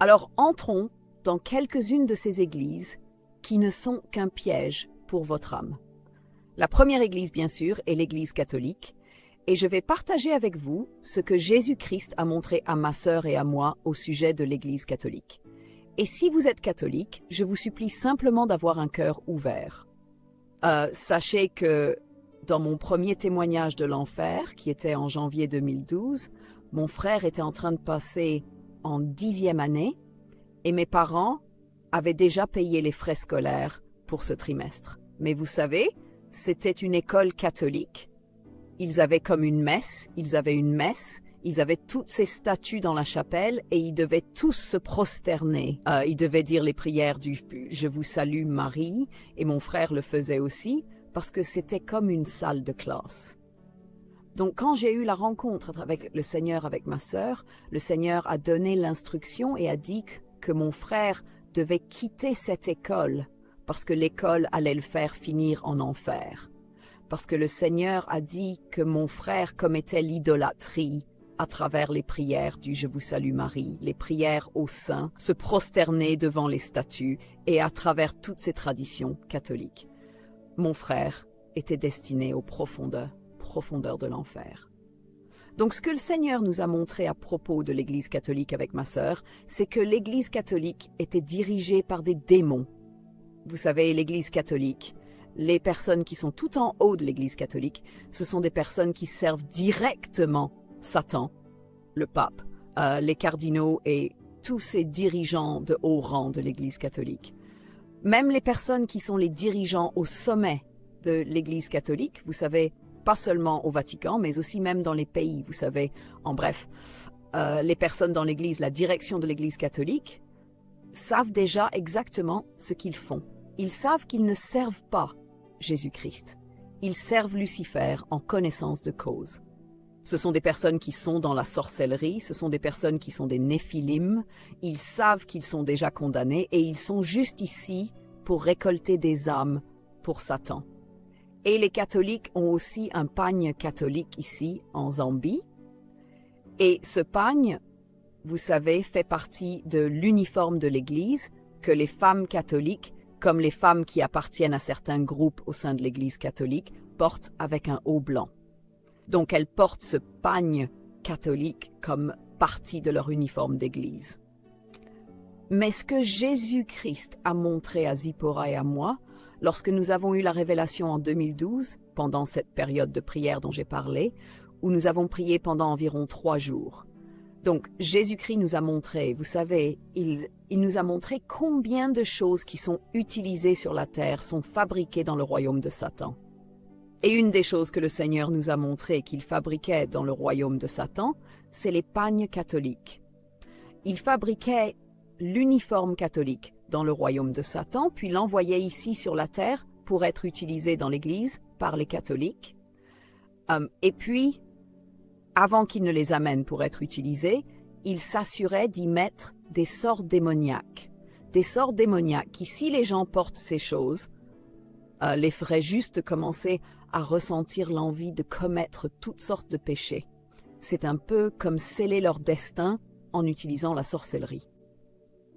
Alors entrons dans quelques-unes de ces églises qui ne sont qu'un piège pour votre âme. La première église, bien sûr, est l'église catholique, et je vais partager avec vous ce que Jésus-Christ a montré à ma sœur et à moi au sujet de l'église catholique. Et si vous êtes catholique, je vous supplie simplement d'avoir un cœur ouvert. Sachez que dans mon premier témoignage de l'enfer, qui était en janvier 2012, mon frère était en train de passer en 10e année et mes parents avaient déjà payé les frais scolaires pour ce trimestre. Mais vous savez, c'était une école catholique. Ils avaient comme une messe, ils avaient toutes ces statues dans la chapelle et ils devaient tous se prosterner. Ils devaient dire les prières du « Je vous salue Marie » et mon frère le faisait aussi parce que c'était comme une salle de classe. Donc quand j'ai eu la rencontre avec le Seigneur, avec ma sœur, le Seigneur a donné l'instruction et a dit que mon frère devait quitter cette école parce que l'école allait le faire finir en enfer. Parce que le Seigneur a dit que mon frère commettait l'idolâtrie à travers les prières du « Je vous salue Marie », les prières au sein, se prosterner devant les statues et à travers toutes ces traditions catholiques. Mon frère était destiné aux profondeurs de l'enfer. Donc ce que le Seigneur nous a montré à propos de l'Église catholique avec ma sœur, c'est que l'Église catholique était dirigée par des démons. Vous savez, l'Église catholique, les personnes qui sont tout en haut de l'Église catholique, ce sont des personnes qui servent directement Satan, le pape, les cardinaux et tous ces dirigeants de haut rang de l'Église catholique. Même les personnes qui sont les dirigeants au sommet de l'Église catholique, vous savez, pas seulement au Vatican, mais aussi même dans les pays, vous savez, en bref, les personnes dans l'Église, la direction de l'Église catholique, savent déjà exactement ce qu'ils font. Ils savent qu'ils ne servent pas Jésus-Christ. Ils servent Lucifer en connaissance de cause. Ce sont des personnes qui sont dans la sorcellerie, ce sont des personnes qui sont des néphilim, ils savent qu'ils sont déjà condamnés et ils sont juste ici pour récolter des âmes pour Satan. Et les catholiques ont aussi un pagne catholique ici en Zambie. Et ce pagne, vous savez, fait partie de l'uniforme de l'Église que les femmes catholiques, comme les femmes qui appartiennent à certains groupes au sein de l'Église catholique, portent avec un haut blanc. Donc elles portent ce pagne catholique comme partie de leur uniforme d'Église. Mais ce que Jésus-Christ a montré à Zipporah et à moi, lorsque nous avons eu la révélation en 2012, pendant cette période de prière dont j'ai parlé, où nous avons prié pendant environ 3 jours. Donc Jésus-Christ nous a montré, vous savez, il nous a montré combien de choses qui sont utilisées sur la terre sont fabriquées dans le royaume de Satan. Et une des choses que le Seigneur nous a montré qu'il fabriquait dans le royaume de Satan, c'est les pagnes catholiques. Il fabriquait l'uniforme catholique dans le royaume de Satan, puis l'envoyait ici sur la terre pour être utilisé dans l'Église par les catholiques. Et puis, avant qu'il ne les amène pour être utilisés, il s'assurait d'y mettre des sorts démoniaques. Des sorts démoniaques qui, si les gens portent ces choses, les feraient juste commencer à ressentir l'envie de commettre toutes sortes de péchés. C'est un peu comme sceller leur destin en utilisant la sorcellerie.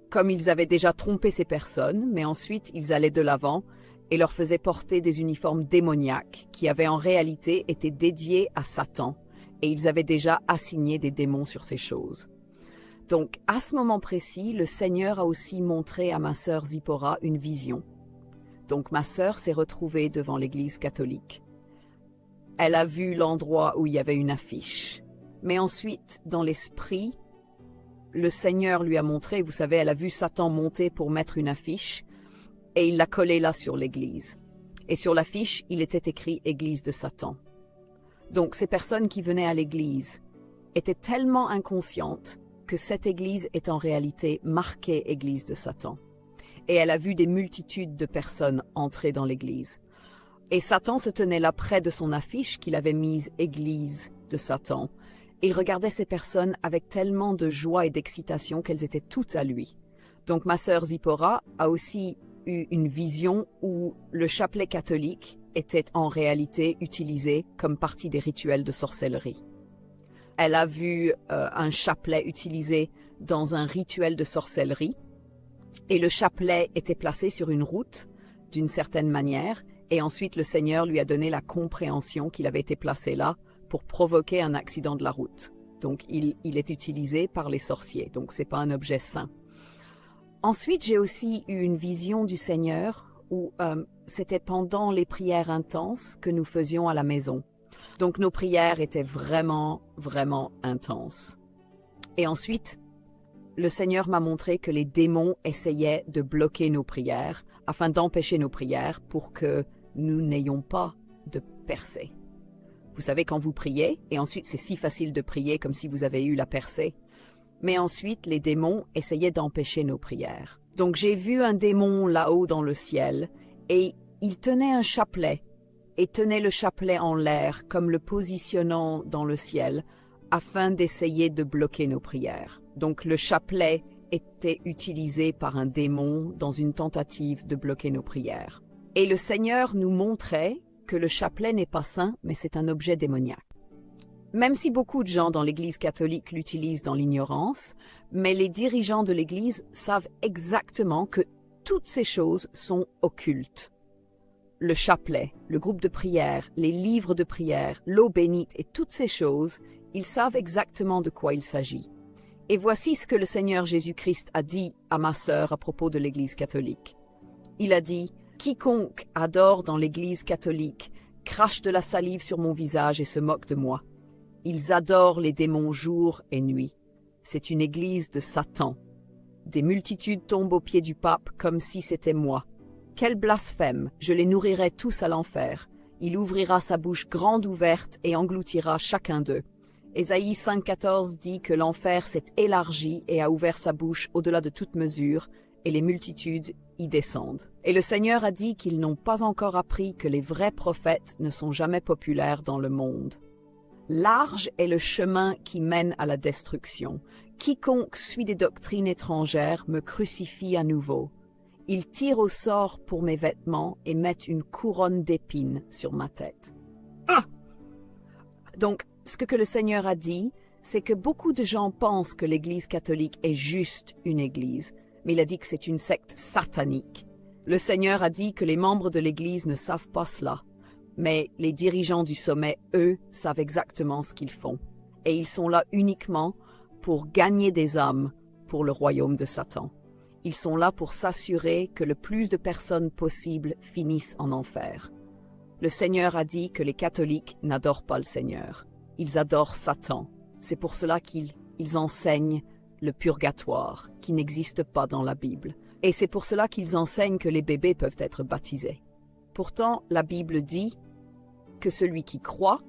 Comme ils avaient déjà trompé ces personnes, mais ensuite ils allaient de l'avant et leur faisaient porter des uniformes démoniaques qui avaient en réalité été dédiés à Satan, et ils avaient déjà assigné des démons sur ces choses. Donc, à ce moment précis, le Seigneur a aussi montré à ma sœur Zipporah une vision. Donc, ma sœur s'est retrouvée devant l'Église catholique. Elle a vu l'endroit où il y avait une affiche. Mais ensuite, dans l'esprit, le Seigneur lui a montré, vous savez, elle a vu Satan monter pour mettre une affiche, et il l'a collée là sur l'église. Et sur l'affiche, il était écrit « Église de Satan ». Donc ces personnes qui venaient à l'église étaient tellement inconscientes que cette église est en réalité marquée « Église de Satan ». Et elle a vu des multitudes de personnes entrer dans l'église. Et Satan se tenait là près de son affiche qu'il avait mise « Église de Satan ». Il regardait ces personnes avec tellement de joie et d'excitation qu'elles étaient toutes à lui. Donc ma sœur Zipporah a aussi eu une vision où le chapelet catholique était en réalité utilisé comme partie des rituels de sorcellerie. Elle a vu un chapelet utilisé dans un rituel de sorcellerie et le chapelet était placé sur une route d'une certaine manière et ensuite le Seigneur lui a donné la compréhension qu'il avait été placé là pour provoquer un accident de la route. Donc il est utilisé par les sorciers, donc c'est pas un objet saint. Ensuite, j'ai aussi eu une vision du Seigneur où c'était pendant les prières intenses que nous faisions à la maison. Donc nos prières étaient vraiment, vraiment intenses. Et ensuite, le Seigneur m'a montré que les démons essayaient de bloquer nos prières afin d'empêcher nos prières pour que nous n'ayons pas de percée. Vous savez, quand vous priez, et ensuite c'est si facile de prier comme si vous avez eu la percée, mais ensuite les démons essayaient d'empêcher nos prières. Donc j'ai vu un démon là-haut dans le ciel, et il tenait un chapelet, et tenait le chapelet en l'air, comme le positionnant dans le ciel, afin d'essayer de bloquer nos prières. Donc le chapelet était utilisé par un démon dans une tentative de bloquer nos prières. Et le Seigneur nous montrait que le chapelet n'est pas saint, mais c'est un objet démoniaque. Même si beaucoup de gens dans l'Église catholique l'utilisent dans l'ignorance, mais les dirigeants de l'Église savent exactement que toutes ces choses sont occultes. Le chapelet, le groupe de prière, les livres de prière, l'eau bénite et toutes ces choses, ils savent exactement de quoi il s'agit. Et voici ce que le Seigneur Jésus-Christ a dit à ma sœur à propos de l'Église catholique. Il a dit « Quiconque adore dans l'Église catholique crache de la salive sur mon visage et se moque de moi. Ils adorent les démons jour et nuit. C'est une église de Satan. Des multitudes tombent aux pieds du pape comme si c'était moi. Quel blasphème! Je les nourrirai tous à l'enfer. Il ouvrira sa bouche grande ouverte et engloutira chacun d'eux. » Ésaïe 5,14 dit que l'enfer s'est élargi et a ouvert sa bouche au-delà de toute mesure, et les multitudes y descendent. Et le Seigneur a dit qu'ils n'ont pas encore appris que les vrais prophètes ne sont jamais populaires dans le monde. Large est le chemin qui mène à la destruction. Quiconque suit des doctrines étrangères me crucifie à nouveau. Ils tirent au sort pour mes vêtements et mettent une couronne d'épines sur ma tête. Ah! Donc, ce que le Seigneur a dit, c'est que beaucoup de gens pensent que l'Église catholique est juste une église, mais il a dit que c'est une secte satanique. Le Seigneur a dit que les membres de l'Église ne savent pas cela, mais les dirigeants du sommet, eux, savent exactement ce qu'ils font. Et ils sont là uniquement pour gagner des âmes pour le royaume de Satan. Ils sont là pour s'assurer que le plus de personnes possible finissent en enfer. Le Seigneur a dit que les catholiques n'adorent pas le Seigneur. Ils adorent Satan. C'est pour cela qu'ils enseignent le purgatoire, qui n'existe pas dans la Bible. Et c'est pour cela qu'ils enseignent que les bébés peuvent être baptisés. Pourtant, la Bible dit que celui qui croit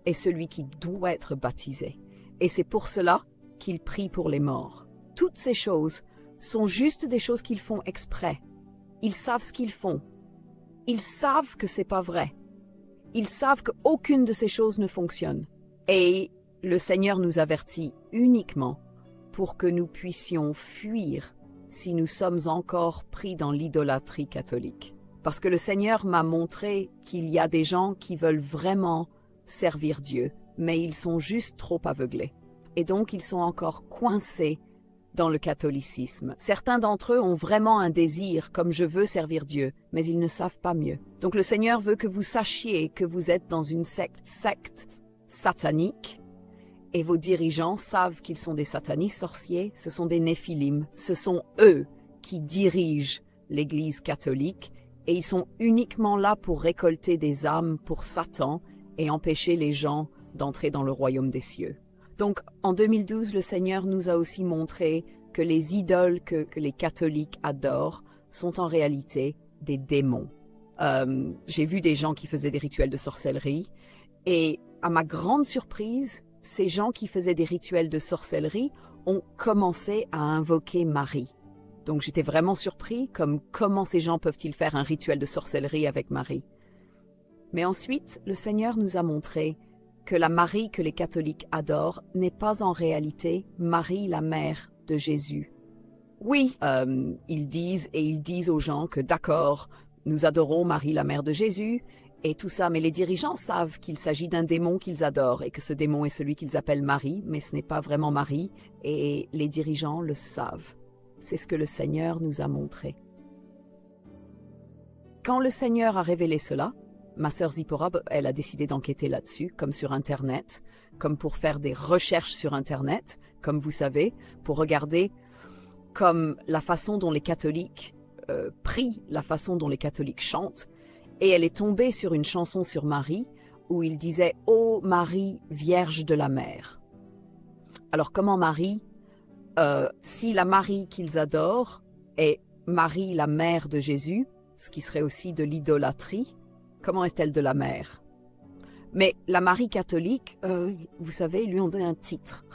est celui qui doit être baptisé. Et c'est pour cela qu'ils prient pour les morts. Toutes ces choses sont juste des choses qu'ils font exprès. Ils savent ce qu'ils font. Ils savent que c'est pas vrai. Ils savent qu'aucune de ces choses ne fonctionne. Et le Seigneur nous avertit uniquement pour que nous puissions fuir si nous sommes encore pris dans l'idolâtrie catholique. Parce que le Seigneur m'a montré qu'il y a des gens qui veulent vraiment servir Dieu, mais ils sont juste trop aveuglés. Et donc ils sont encore coincés dans le catholicisme. Certains d'entre eux ont vraiment un désir, comme je veux servir Dieu, mais ils ne savent pas mieux. Donc le Seigneur veut que vous sachiez que vous êtes dans une secte satanique, et vos dirigeants savent qu'ils sont des satanistes sorciers, ce sont des néphilim, ce sont eux qui dirigent l'Église catholique, et ils sont uniquement là pour récolter des âmes pour Satan et empêcher les gens d'entrer dans le royaume des cieux. Donc, en 2012, le Seigneur nous a aussi montré que les idoles que les catholiques adorent sont en réalité des démons. J'ai vu des gens qui faisaient des rituels de sorcellerie et à ma grande surprise, ces gens qui faisaient des rituels de sorcellerie ont commencé à invoquer Marie. Donc j'étais vraiment surpris comme comment ces gens peuvent-ils faire un rituel de sorcellerie avec Marie. Mais ensuite, le Seigneur nous a montré que la Marie que les catholiques adorent n'est pas en réalité Marie, la mère de Jésus. Oui, ils disent aux gens que d'accord, nous adorons Marie, la mère de Jésus, et tout ça. Mais les dirigeants savent qu'il s'agit d'un démon qu'ils adorent et que ce démon est celui qu'ils appellent Marie, mais ce n'est pas vraiment Marie, et les dirigeants le savent. C'est ce que le Seigneur nous a montré. Quand le Seigneur a révélé cela, ma sœur Zipporah, elle a décidé d'enquêter là-dessus, comme sur Internet, comme pour faire des recherches sur Internet, comme vous savez, pour regarder comme la façon dont les catholiques prient, la façon dont les catholiques chantent. Et elle est tombée sur une chanson sur Marie où il disait « Ô Marie, Vierge de la Mer ». Alors comment Marie, si la Marie qu'ils adorent est Marie, la mère de Jésus, ce qui serait aussi de l'idolâtrie, comment est-elle de la mer? Mais la Marie catholique, vous savez, lui ont donné un titre.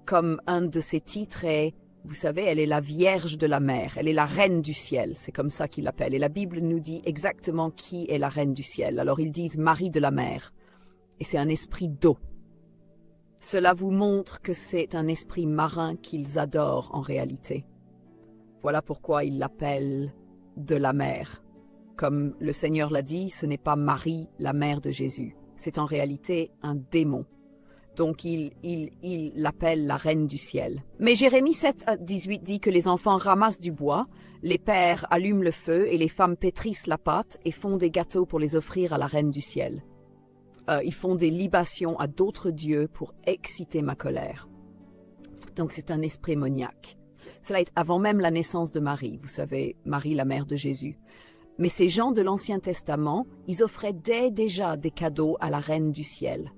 Comme un de ses titres est, vous savez, elle est la Vierge de la mer, elle est la Reine du ciel, c'est comme ça qu'ils l'appellent. Et la Bible nous dit exactement qui est la Reine du ciel. Alors ils disent Marie de la mer, et c'est un esprit d'eau. Cela vous montre que c'est un esprit marin qu'ils adorent en réalité. Voilà pourquoi ils l'appellent de la mer. Comme le Seigneur l'a dit, ce n'est pas Marie, la mère de Jésus. C'est en réalité un démon. Donc il l'appelle la reine du ciel. Mais Jérémie 7:18 dit que les enfants ramassent du bois, les pères allument le feu et les femmes pétrissent la pâte et font des gâteaux pour les offrir à la reine du ciel. Ils font des libations à d'autres dieux pour exciter ma colère. Donc c'est un esprit démoniaque. Cela est avant même la naissance de Marie, vous savez, Marie la mère de Jésus. Mais ces gens de l'Ancien Testament, ils offraient déjà des cadeaux à la reine du ciel.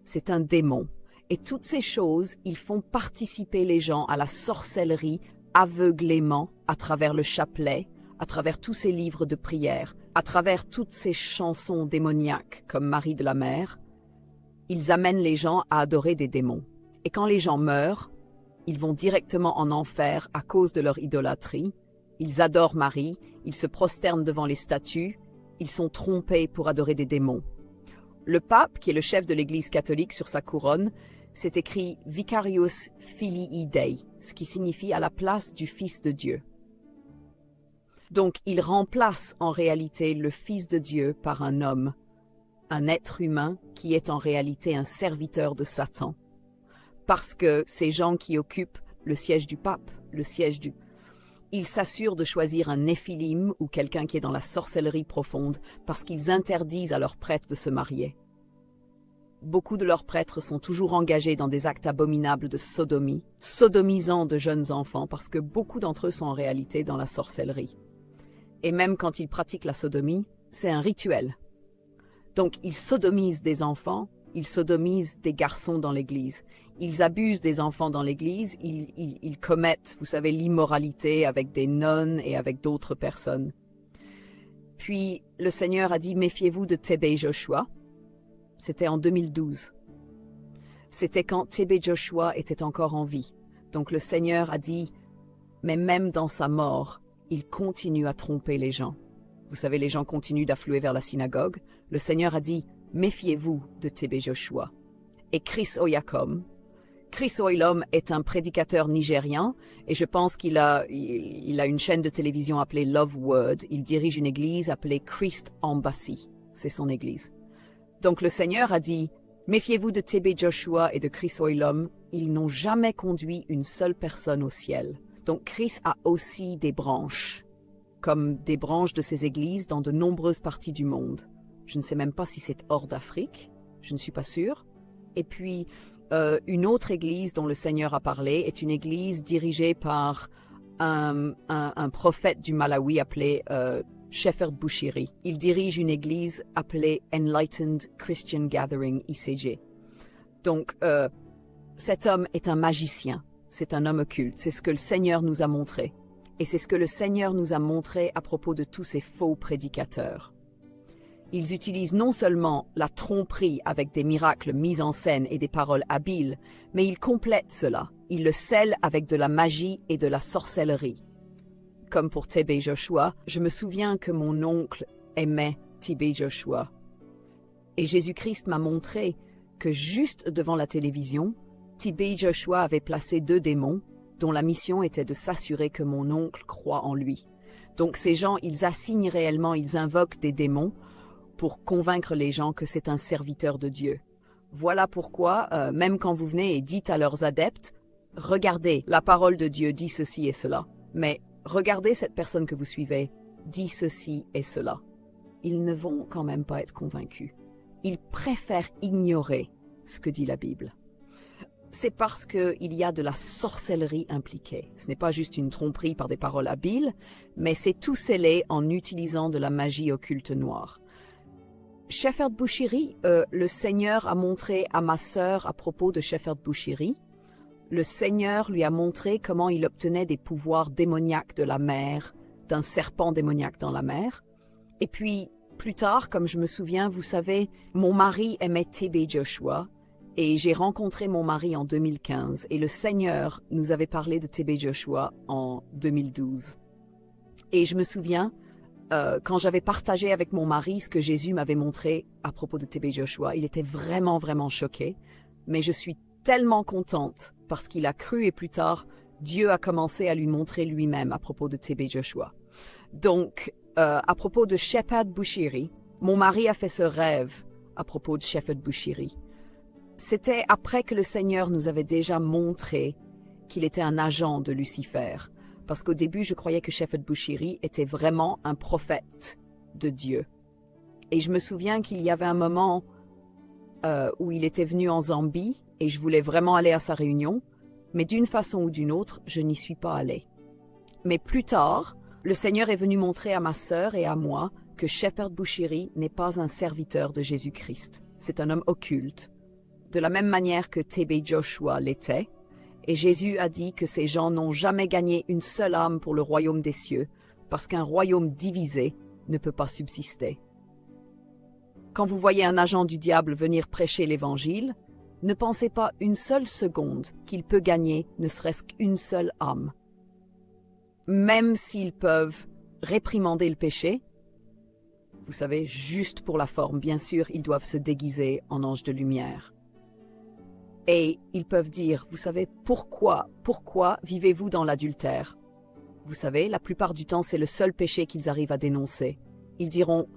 C'est un démon. Et toutes ces choses, ils font participer les gens à la sorcellerie aveuglément à travers le chapelet, à travers tous ces livres de prière, à travers toutes ces chansons démoniaques comme Marie de la Mer. Ils amènent les gens à adorer des démons. Et quand les gens meurent, ils vont directement en enfer à cause de leur idolâtrie. Ils adorent Marie, ils se prosternent devant les statues, ils sont trompés pour adorer des démons. Le pape, qui est le chef de l'Église catholique sur sa couronne, s'est écrit « Vicarius Filii Dei », ce qui signifie « à la place du Fils de Dieu ». Donc il remplace en réalité le Fils de Dieu par un homme, un être humain qui est en réalité un serviteur de Satan. Parce que ces gens qui occupent le siège du pape, le siège du... Ils s'assurent de choisir un néphilim ou quelqu'un qui est dans la sorcellerie profonde parce qu'ils interdisent à leurs prêtres de se marier. Beaucoup de leurs prêtres sont toujours engagés dans des actes abominables de sodomie, sodomisant de jeunes enfants parce que beaucoup d'entre eux sont en réalité dans la sorcellerie. Et même quand ils pratiquent la sodomie, c'est un rituel. Donc ils sodomisent des enfants, ils sodomisent des garçons dans l'église. Ils abusent des enfants dans l'église, ils commettent, vous savez, l'immoralité avec des nonnes et avec d'autres personnes. Puis le Seigneur a dit « Méfiez-vous de TB Joshua ». C'était en 2012. C'était quand TB Joshua était encore en vie. Donc le Seigneur a dit « Mais même dans sa mort, il continue à tromper les gens. » Vous savez, les gens continuent d'affluer vers la synagogue. Le Seigneur a dit « Méfiez-vous de TB Joshua ». Et Chris Oyakhilome, Chris Oyakhilome est un prédicateur nigérian et je pense qu'il a une chaîne de télévision appelée Love Word. Il dirige une église appelée Christ Embassy. C'est son église. Donc le Seigneur a dit « Méfiez-vous de TB Joshua et de Chris Oyakhilome. Ils n'ont jamais conduit une seule personne au ciel. » Donc Chris a aussi des branches, comme des branches de ses églises dans de nombreuses parties du monde. Je ne sais même pas si c'est hors d'Afrique, je ne suis pas sûre. Et puis, une autre église dont le Seigneur a parlé est une église dirigée par un prophète du Malawi appelé Shepherd Bushiri. Il dirige une église appelée Enlightened Christian Gathering, ICG. Donc, cet homme est un magicien, c'est un homme occulte, c'est ce que le Seigneur nous a montré. Et c'est ce que le Seigneur nous a montré à propos de tous ces faux prédicateurs. Ils utilisent non seulement la tromperie avec des miracles mis en scène et des paroles habiles, mais ils complètent cela. Ils le scellent avec de la magie et de la sorcellerie. Comme pour TB Joshua, je me souviens que mon oncle aimait TB Joshua. Et Jésus-Christ m'a montré que juste devant la télévision, TB Joshua avait placé 2 démons dont la mission était de s'assurer que mon oncle croit en lui. Donc ces gens, ils assignent réellement, ils invoquent des démons pour convaincre les gens que c'est un serviteur de Dieu. Voilà pourquoi, même quand vous venez et dites à leurs adeptes, regardez, la parole de Dieu dit ceci et cela, mais regardez cette personne que vous suivez, dit ceci et cela. Ils ne vont quand même pas être convaincus. Ils préfèrent ignorer ce que dit la Bible. C'est parce qu'il y a de la sorcellerie impliquée. Ce n'est pas juste une tromperie par des paroles habiles, mais c'est tout scellé en utilisant de la magie occulte noire. Shepherd Bushiri, le Seigneur a montré à ma sœur à propos de Shepherd Bushiri, le Seigneur lui a montré comment il obtenait des pouvoirs démoniaques de la mer, d'un serpent démoniaque dans la mer. Et puis, plus tard, comme je me souviens, vous savez, mon mari aimait T.B. Joshua, et j'ai rencontré mon mari en 2015, et le Seigneur nous avait parlé de T.B. Joshua en 2012. Et je me souviens, quand j'avais partagé avec mon mari ce que Jésus m'avait montré à propos de T.B. Joshua, il était vraiment, vraiment choqué, mais je suis tellement contente parce qu'il a cru et plus tard, Dieu a commencé à lui montrer lui-même à propos de T.B. Joshua. Donc, à propos de Shepherd Bushiri, mon mari a fait ce rêve à propos de Shepherd Bushiri. C'était après que le Seigneur nous avait déjà montré qu'il était un agent de Lucifer. Parce qu'au début, je croyais que Shepherd Bushiri était vraiment un prophète de Dieu. Et je me souviens qu'il y avait un moment où il était venu en Zambie et je voulais vraiment aller à sa réunion, mais d'une façon ou d'une autre, je n'y suis pas allée. Mais plus tard, le Seigneur est venu montrer à ma sœur et à moi que Shepherd Bushiri n'est pas un serviteur de Jésus-Christ. C'est un homme occulte, de la même manière que T.B. Joshua l'était, et Jésus a dit que ces gens n'ont jamais gagné une seule âme pour le royaume des cieux, parce qu'un royaume divisé ne peut pas subsister. Quand vous voyez un agent du diable venir prêcher l'Évangile, ne pensez pas une seule seconde qu'il peut gagner ne serait-ce qu'une seule âme. Même s'ils peuvent réprimander le péché, vous savez, juste pour la forme, bien sûr, ils doivent se déguiser en anges de lumière. Et ils peuvent dire, vous savez, pourquoi vivez-vous dans l'adultère? Vous savez, la plupart du temps, c'est le seul péché qu'ils arrivent à dénoncer. Ils diront,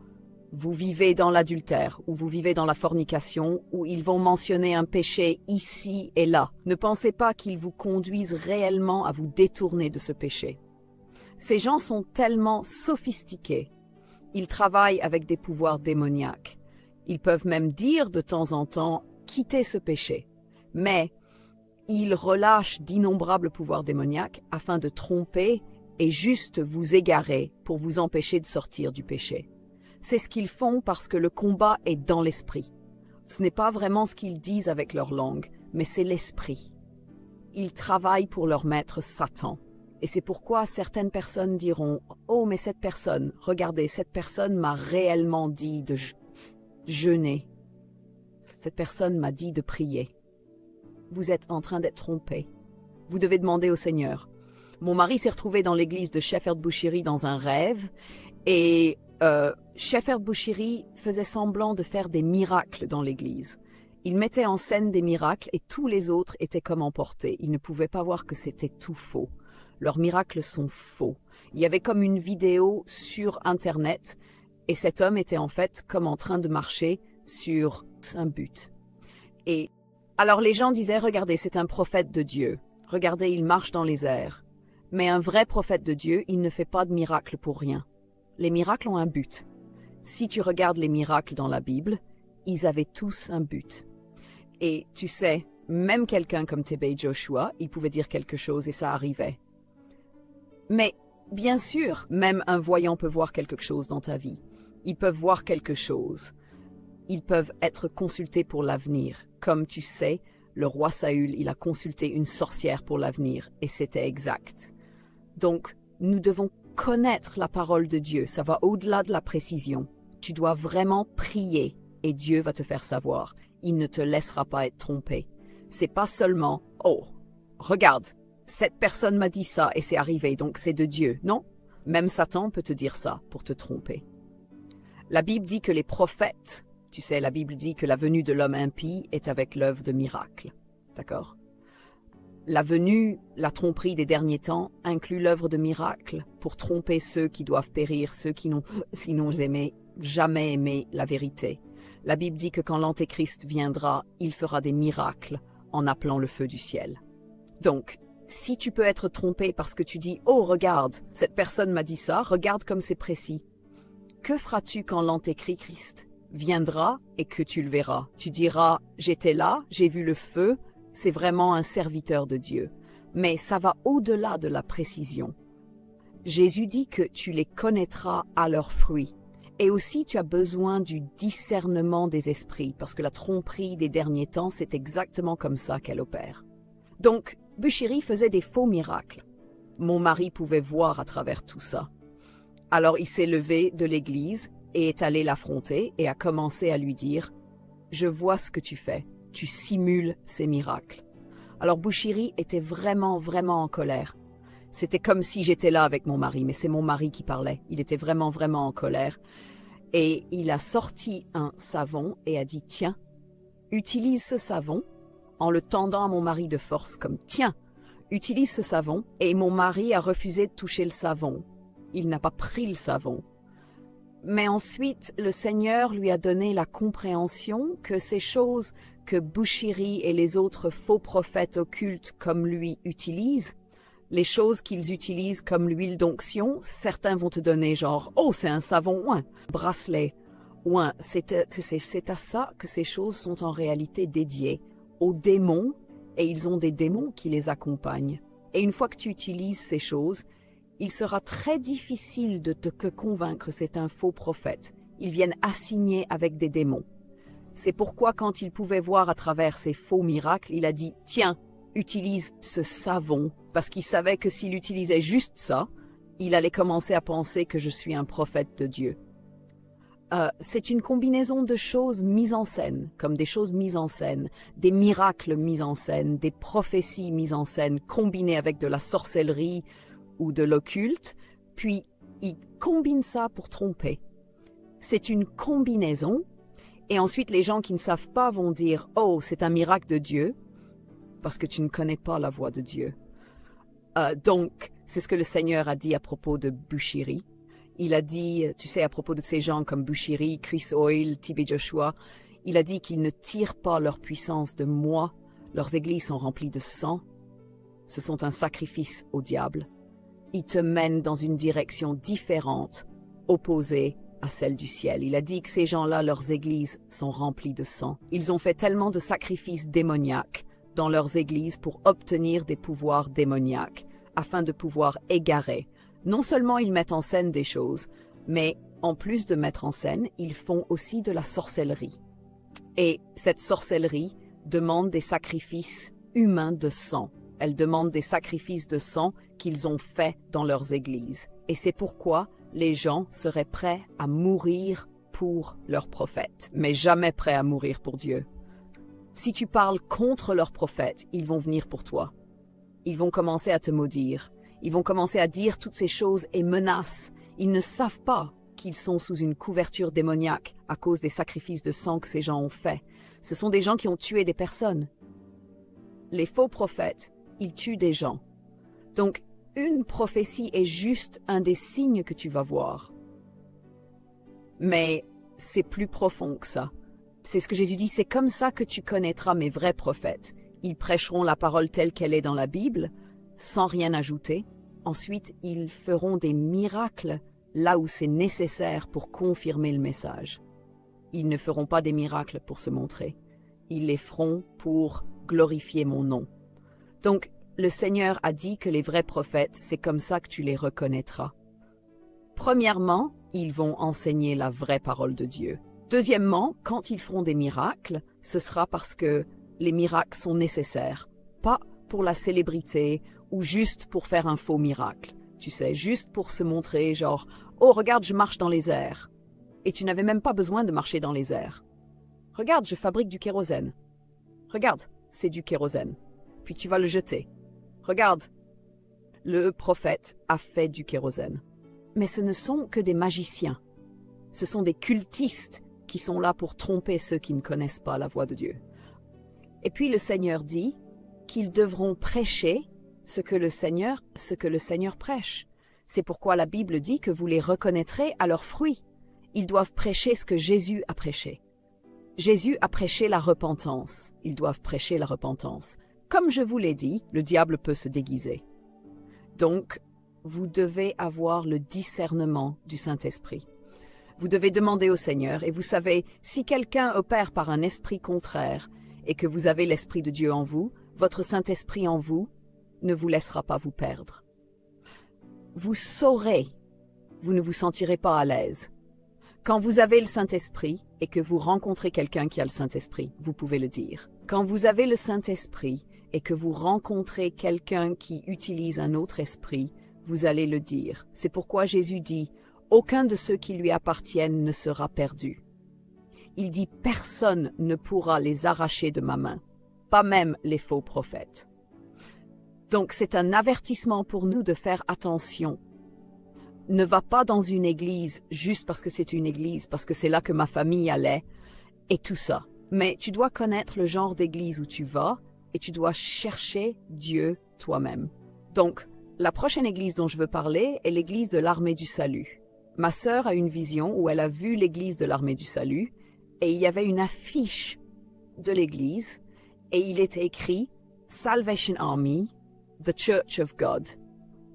vous vivez dans l'adultère, ou vous vivez dans la fornication, ou ils vont mentionner un péché ici et là. Ne pensez pas qu'ils vous conduisent réellement à vous détourner de ce péché. Ces gens sont tellement sophistiqués. Ils travaillent avec des pouvoirs démoniaques. Ils peuvent même dire de temps en temps, quittez ce péché. Mais ils relâchent d'innombrables pouvoirs démoniaques afin de tromper et juste vous égarer pour vous empêcher de sortir du péché. C'est ce qu'ils font parce que le combat est dans l'esprit. Ce n'est pas vraiment ce qu'ils disent avec leur langue, mais c'est l'esprit. Ils travaillent pour leur maître Satan. Et c'est pourquoi certaines personnes diront « Oh, mais cette personne, regardez, cette personne m'a réellement dit de jeûner. Cette personne m'a dit de prier. » Vous êtes en train d'être trompé. Vous devez demander au Seigneur. Mon mari s'est retrouvé dans l'église de Shepherd Bushiri dans un rêve et Shepherd Bushiri faisait semblant de faire des miracles dans l'église. Il mettait en scène des miracles et tous les autres étaient comme emportés. Ils ne pouvaient pas voir que c'était tout faux. Leurs miracles sont faux. Il y avait comme une vidéo sur Internet et cet homme était en fait comme en train de marcher sur un but. Et alors les gens disaient, regardez, c'est un prophète de Dieu. Regardez, il marche dans les airs. Mais un vrai prophète de Dieu, il ne fait pas de miracles pour rien. Les miracles ont un but. Si tu regardes les miracles dans la Bible, ils avaient tous un but. Et tu sais, même quelqu'un comme T.B. Joshua, il pouvait dire quelque chose et ça arrivait. Mais bien sûr, même un voyant peut voir quelque chose dans ta vie. Ils peuvent voir quelque chose. Ils peuvent être consultés pour l'avenir. Comme tu sais, le roi Saül, il a consulté une sorcière pour l'avenir, et c'était exact. Donc, nous devons connaître la parole de Dieu. Ça va au-delà de la précision. Tu dois vraiment prier, et Dieu va te faire savoir. Il ne te laissera pas être trompé. C'est pas seulement « Oh, regarde, cette personne m'a dit ça et c'est arrivé, donc c'est de Dieu. » Non, même Satan peut te dire ça pour te tromper. La Bible dit que les prophètes, tu sais, la Bible dit que la venue de l'homme impie est avec l'œuvre de miracles. D'accord? La venue, la tromperie des derniers temps inclut l'œuvre de miracles pour tromper ceux qui doivent périr, ceux qui n'ont jamais aimé la vérité. La Bible dit que quand l'Antéchrist viendra, il fera des miracles en appelant le feu du ciel. Donc, si tu peux être trompé parce que tu dis « Oh, regarde, cette personne m'a dit ça, regarde comme c'est précis », que feras-tu quand l'Antéchrist viendra et que tu le verras? Tu diras « J'étais là, j'ai vu le feu », c'est vraiment un serviteur de Dieu. Mais ça va au-delà de la précision. Jésus dit que tu les connaîtras à leurs fruits. Et aussi, tu as besoin du discernement des esprits, parce que la tromperie des derniers temps, c'est exactement comme ça qu'elle opère. Donc, Bushiri faisait des faux miracles. Mon mari pouvait voir à travers tout ça. Alors il s'est levé de l'église et est allé l'affronter et a commencé à lui dire « Je vois ce que tu fais, tu simules ces miracles. » Alors Bushiri était vraiment en colère. C'était comme si j'étais là avec mon mari, mais c'est mon mari qui parlait. Il était vraiment en colère. Et il a sorti un savon et a dit « Tiens, utilise ce savon » en le tendant à mon mari de force, comme « Tiens, utilise ce savon ». Et mon mari a refusé de toucher le savon. Il n'a pas pris le savon. Mais ensuite, le Seigneur lui a donné la compréhension que ces choses que Bushiri et les autres faux prophètes occultes comme lui utilisent, les choses qu'ils utilisent comme l'huile d'onction, certains vont te donner genre « Oh, c'est un savon ouin, bracelet ouin ». C'est à ça que ces choses sont en réalité dédiées, aux démons, et ils ont des démons qui les accompagnent. Et une fois que tu utilises ces choses, il sera très difficile de te convaincre que c'est un faux prophète. Ils viennent assigner avec des démons. C'est pourquoi quand il pouvait voir à travers ces faux miracles, il a dit « Tiens, utilise ce savon », parce qu'il savait que s'il utilisait juste ça, il allait commencer à penser que je suis un prophète de Dieu. C'est une combinaison de choses mises en scène, comme des choses mises en scène, des miracles mis en scène, des prophéties mises en scène, combinées avec de la sorcellerie ou de l'occulte, puis il combine ça pour tromper. C'est une combinaison, et ensuite les gens qui ne savent pas vont dire « Oh, c'est un miracle de Dieu », parce que tu ne connais pas la voix de Dieu. Donc, c'est ce que le Seigneur a dit à propos de Bushiri. Il a dit, tu sais, à propos de ces gens comme Bushiri, Chris Oil, TB Joshua, il a dit qu'ils ne tirent pas leur puissance de moi, leurs églises sont remplies de sang. Ce sont un sacrifice au diable. Ils te mènent dans une direction différente, opposée à celle du ciel. Il a dit que ces gens-là, leurs églises sont remplies de sang. Ils ont fait tellement de sacrifices démoniaques dans leurs églises pour obtenir des pouvoirs démoniaques, afin de pouvoir égarer. Non seulement ils mettent en scène des choses, mais en plus de mettre en scène, ils font aussi de la sorcellerie. Et cette sorcellerie demande des sacrifices humains de sang. Elle demande des sacrifices de sang qu'ils ont faits dans leurs églises. Et c'est pourquoi les gens seraient prêts à mourir pour leur prophète, mais jamais prêts à mourir pour Dieu. Si tu parles contre leur prophète, ils vont venir pour toi. Ils vont commencer à te maudire. Ils vont commencer à dire toutes ces choses et menaces. Ils ne savent pas qu'ils sont sous une couverture démoniaque à cause des sacrifices de sang que ces gens ont faits. Ce sont des gens qui ont tué des personnes. Les faux prophètes, ils tuent des gens. Donc, une prophétie est juste un des signes que tu vas voir. Mais c'est plus profond que ça. C'est ce que Jésus dit, c'est comme ça que tu connaîtras mes vrais prophètes. Ils prêcheront la parole telle qu'elle est dans la Bible, sans rien ajouter. Ensuite, ils feront des miracles là où c'est nécessaire pour confirmer le message. Ils ne feront pas des miracles pour se montrer. Ils les feront pour glorifier mon nom. Donc, le Seigneur a dit que les vrais prophètes, c'est comme ça que tu les reconnaîtras. Premièrement, ils vont enseigner la vraie parole de Dieu. Deuxièmement, quand ils feront des miracles, ce sera parce que les miracles sont nécessaires, pas pour la célébrité ou juste pour faire un faux miracle. Tu sais, juste pour se montrer genre « Oh, regarde, je marche dans les airs ». Et tu n'avais même pas besoin de marcher dans les airs. Regarde, je fabrique du kérosène. Regarde, c'est du kérosène. Puis tu vas le jeter. Regarde, le prophète a fait du kérosène. Mais ce ne sont que des magiciens. Ce sont des cultistes qui sont là pour tromper ceux qui ne connaissent pas la voix de Dieu. Et puis le Seigneur dit, qu'ils devront prêcher ce que le Seigneur prêche. C'est pourquoi la Bible dit que vous les reconnaîtrez à leurs fruits. Ils doivent prêcher ce que Jésus a prêché. Jésus a prêché la repentance. Ils doivent prêcher la repentance. Comme je vous l'ai dit, le diable peut se déguiser. Donc, vous devez avoir le discernement du Saint-Esprit. Vous devez demander au Seigneur, et vous savez, si quelqu'un opère par un esprit contraire et que vous avez l'Esprit de Dieu en vous, votre Saint-Esprit en vous ne vous laissera pas vous perdre. Vous saurez, vous ne vous sentirez pas à l'aise. Quand vous avez le Saint-Esprit et que vous rencontrez quelqu'un qui a le Saint-Esprit, vous pouvez le dire. Quand vous avez le Saint-Esprit et que vous rencontrez quelqu'un qui utilise un autre esprit, vous allez le dire. C'est pourquoi Jésus dit « Aucun de ceux qui lui appartiennent ne sera perdu ». Il dit « Personne ne pourra les arracher de ma main, pas même les faux prophètes ». Donc c'est un avertissement pour nous de faire attention. Ne va pas dans une église juste parce que c'est une église, parce que c'est là que ma famille allait, et tout ça. Mais tu dois connaître le genre d'église où tu vas, et tu dois chercher Dieu toi-même. Donc, la prochaine église dont je veux parler est l'église de l'Armée du Salut. Ma sœur a une vision où elle a vu l'église de l'Armée du Salut, et il y avait une affiche de l'église, et il était écrit « Salvation Army, the Church of God ».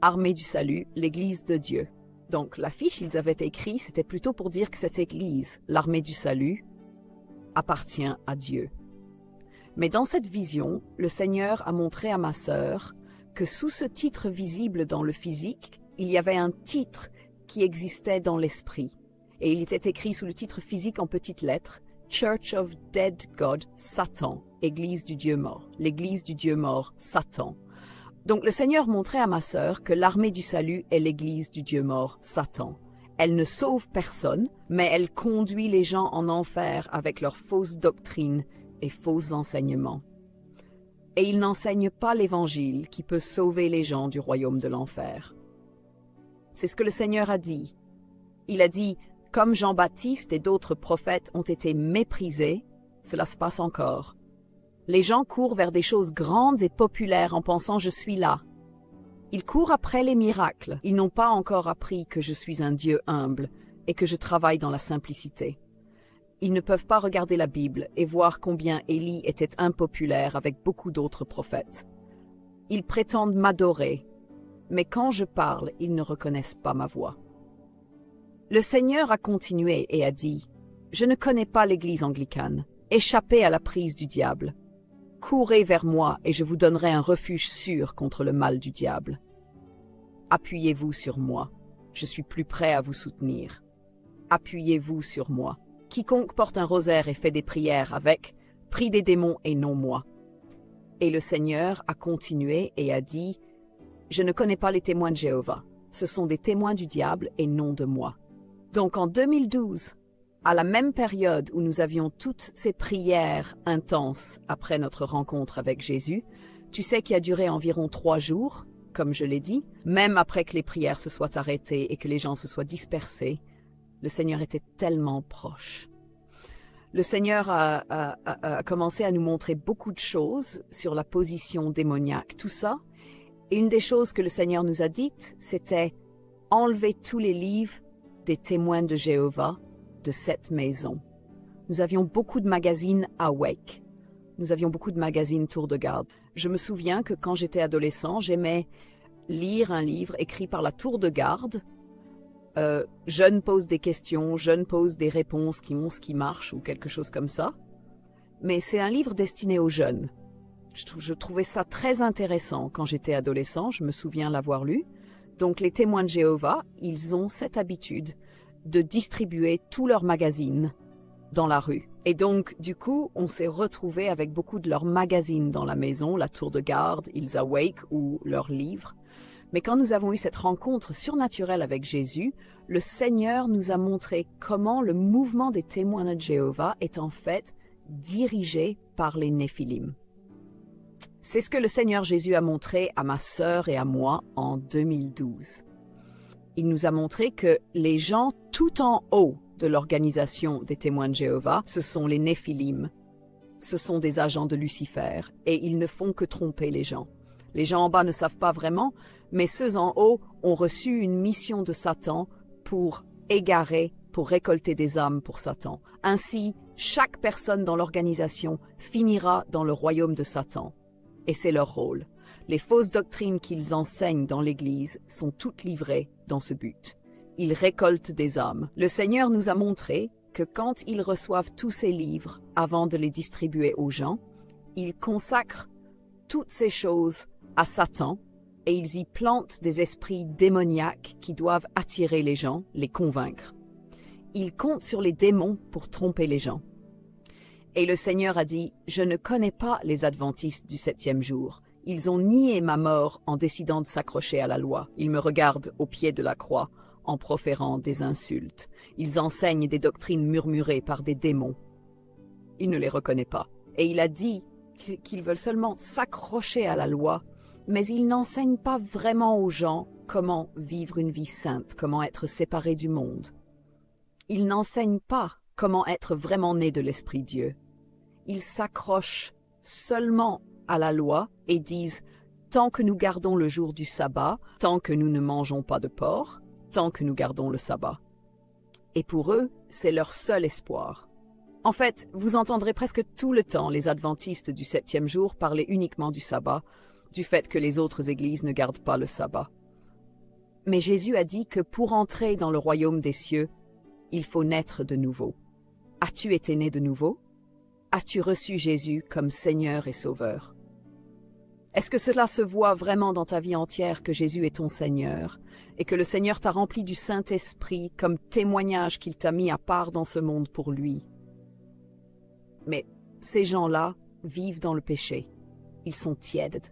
Armée du Salut, l'église de Dieu. Donc, l'affiche, ils avaient écrit, c'était plutôt pour dire que cette église, l'Armée du Salut, appartient à Dieu. Mais dans cette vision, le Seigneur a montré à ma sœur que sous ce titre visible dans le physique, il y avait un titre qui existait dans l'esprit. Et il était écrit sous le titre physique en petites lettres, Church of Dead God, Satan, Église du Dieu mort, l'Église du Dieu mort, Satan. Donc le Seigneur montrait à ma sœur que l'armée du salut est l'Église du Dieu mort, Satan. Elle ne sauve personne, mais elle conduit les gens en enfer avec leurs fausses doctrines et faux enseignements. Et il n'enseigne pas l'Évangile qui peut sauver les gens du royaume de l'enfer. C'est ce que le Seigneur a dit. Il a dit, comme Jean-Baptiste et d'autres prophètes ont été méprisés, cela se passe encore. Les gens courent vers des choses grandes et populaires en pensant « je suis là ». Ils courent après les miracles. Ils n'ont pas encore appris que je suis un Dieu humble et que je travaille dans la simplicité. Ils ne peuvent pas regarder la Bible et voir combien Élie était impopulaire avec beaucoup d'autres prophètes. Ils prétendent m'adorer, mais quand je parle, ils ne reconnaissent pas ma voix. Le Seigneur a continué et a dit « Je ne connais pas l'Église anglicane. Échappez à la prise du diable. Courez vers moi et je vous donnerai un refuge sûr contre le mal du diable. Appuyez-vous sur moi. Je suis plus prêt à vous soutenir. Appuyez-vous sur moi. Quiconque porte un rosaire et fait des prières avec, prie des démons et non moi. » Et le Seigneur a continué et a dit « Je ne connais pas les témoins de Jéhovah. Ce sont des témoins du diable et non de moi. » Donc en 2012, à la même période où nous avions toutes ces prières intenses après notre rencontre avec Jésus, tu sais qui a duré environ 3 jours, comme je l'ai dit, même après que les prières se soient arrêtées et que les gens se soient dispersés, le Seigneur était tellement proche. Le Seigneur a commencé à nous montrer beaucoup de choses sur la position démoniaque, tout ça. Et une des choses que le Seigneur nous a dites, c'était « Enlevez tous les livres des témoins de Jéhovah de cette maison. » Nous avions beaucoup de magazines Awake. Nous avions beaucoup de magazines Tour de Garde. Je me souviens que quand j'étais adolescent, j'aimais lire un livre écrit par la Tour de Garde. Jeunes posent des questions, jeunes posent des réponses qui ont ce qui marche ou quelque chose comme ça. Mais c'est un livre destiné aux jeunes. Je trouvais ça très intéressant quand j'étais adolescent, je me souviens l'avoir lu. Donc les témoins de Jéhovah, ils ont cette habitude de distribuer tous leurs magazines dans la rue. Et donc, du coup, on s'est retrouvés avec beaucoup de leurs magazines dans la maison, la Tour de Garde, Ils Awake ou leurs livres. Mais quand nous avons eu cette rencontre surnaturelle avec Jésus, le Seigneur nous a montré comment le mouvement des témoins de Jéhovah est en fait dirigé par les Néphilim. C'est ce que le Seigneur Jésus a montré à ma sœur et à moi en 2012. Il nous a montré que les gens tout en haut de l'organisation des témoins de Jéhovah, ce sont les Néphilim. ce sont des agents de Lucifer et ils ne font que tromper les gens. Les gens en bas ne savent pas vraiment, mais ceux en haut ont reçu une mission de Satan pour égarer, pour récolter des âmes pour Satan. Ainsi, chaque personne dans l'organisation finira dans le royaume de Satan. Et c'est leur rôle. Les fausses doctrines qu'ils enseignent dans l'Église sont toutes livrées dans ce but. Ils récoltent des âmes. Le Seigneur nous a montré que quand ils reçoivent tous ces livres avant de les distribuer aux gens, ils consacrent toutes ces choses à Satan et ils y plantent des esprits démoniaques qui doivent attirer les gens, les convaincre. Ils comptent sur les démons pour tromper les gens. Et le Seigneur a dit, « Je ne connais pas les adventistes du 7e jour. Ils ont nié ma mort en décidant de s'accrocher à la loi. Ils me regardent au pied de la croix en proférant des insultes. Ils enseignent des doctrines murmurées par des démons. Il ne les reconnaît pas. Et il a dit qu'ils veulent seulement s'accrocher à la loi, mais ils n'enseignent pas vraiment aux gens comment vivre une vie sainte, comment être séparés du monde. Ils n'enseignent pas comment être vraiment nés de l'Esprit Dieu. Ils s'accrochent seulement à la loi et disent « Tant que nous gardons le jour du sabbat, tant que nous ne mangeons pas de porc, tant que nous gardons le sabbat. » Et pour eux, c'est leur seul espoir. En fait, vous entendrez presque tout le temps les adventistes du 7e jour parler uniquement du sabbat, du fait que les autres églises ne gardent pas le sabbat. Mais Jésus a dit que pour entrer dans le royaume des cieux, il faut naître de nouveau. As-tu été né de nouveau? As-tu reçu Jésus comme Seigneur et Sauveur? Est-ce que cela se voit vraiment dans ta vie entière que Jésus est ton Seigneur et que le Seigneur t'a rempli du Saint-Esprit comme témoignage qu'il t'a mis à part dans ce monde pour lui? Mais ces gens-là vivent dans le péché. Ils sont tièdes.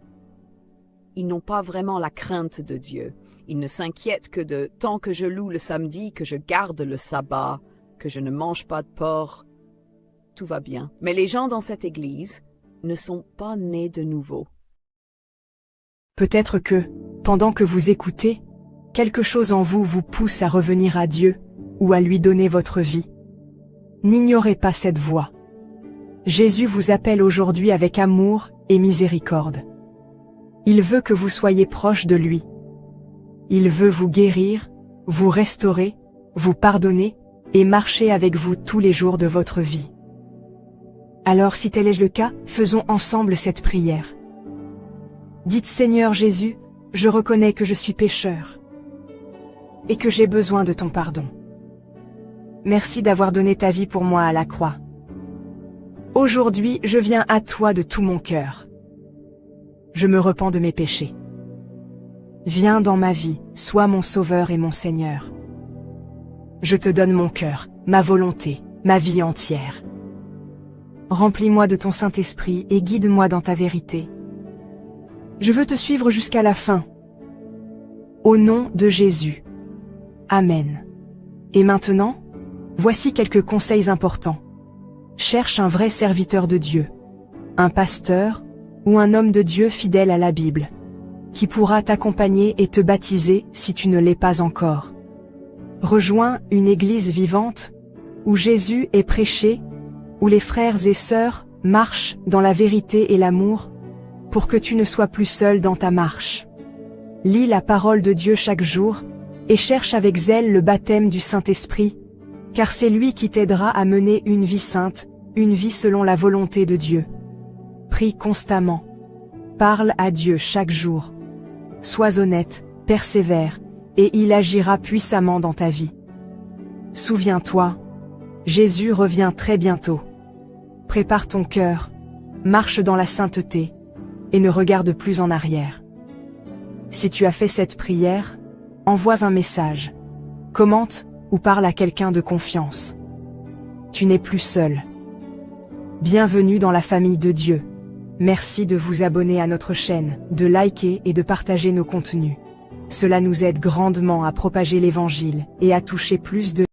Ils n'ont pas vraiment la crainte de Dieu. Ils ne s'inquiètent que de « tant que je loue le samedi, que je garde le sabbat, que je ne mange pas de porc, tout va bien. » Mais les gens dans cette église ne sont pas nés de nouveau. Peut-être que, pendant que vous écoutez, quelque chose en vous vous pousse à revenir à Dieu ou à lui donner votre vie. N'ignorez pas cette voix. Jésus vous appelle aujourd'hui avec amour et miséricorde. Il veut que vous soyez proche de lui. Il veut vous guérir, vous restaurer, vous pardonner et marcher avec vous tous les jours de votre vie. Alors si tel est le cas, faisons ensemble cette prière. Dites Seigneur Jésus, je reconnais que je suis pécheur et que j'ai besoin de ton pardon. Merci d'avoir donné ta vie pour moi à la croix. Aujourd'hui, je viens à toi de tout mon cœur. Je me repens de mes péchés. Viens dans ma vie, sois mon Sauveur et mon Seigneur. Je te donne mon cœur, ma volonté, ma vie entière. Remplis-moi de ton Saint-Esprit et guide-moi dans ta vérité. Je veux te suivre jusqu'à la fin. Au nom de Jésus. Amen. Et maintenant, voici quelques conseils importants. Cherche un vrai serviteur de Dieu, un pasteur ou un homme de Dieu fidèle à la Bible, qui pourra t'accompagner et te baptiser si tu ne l'es pas encore. Rejoins une église vivante où Jésus est prêché, où les frères et sœurs marchent dans la vérité et l'amour, pour que tu ne sois plus seul dans ta marche. Lis la parole de Dieu chaque jour et cherche avec zèle le baptême du Saint-Esprit, car c'est lui qui t'aidera à mener une vie sainte, une vie selon la volonté de Dieu. Prie constamment. Parle à Dieu chaque jour. Sois honnête, persévère, et il agira puissamment dans ta vie. Souviens-toi, Jésus revient très bientôt. Prépare ton cœur, marche dans la sainteté, et ne regarde plus en arrière. Si tu as fait cette prière, envoie un message, commente ou parle à quelqu'un de confiance. Tu n'es plus seul. Bienvenue dans la famille de Dieu. Merci de vous abonner à notre chaîne, de liker et de partager nos contenus. Cela nous aide grandement à propager l'Évangile et à toucher plus de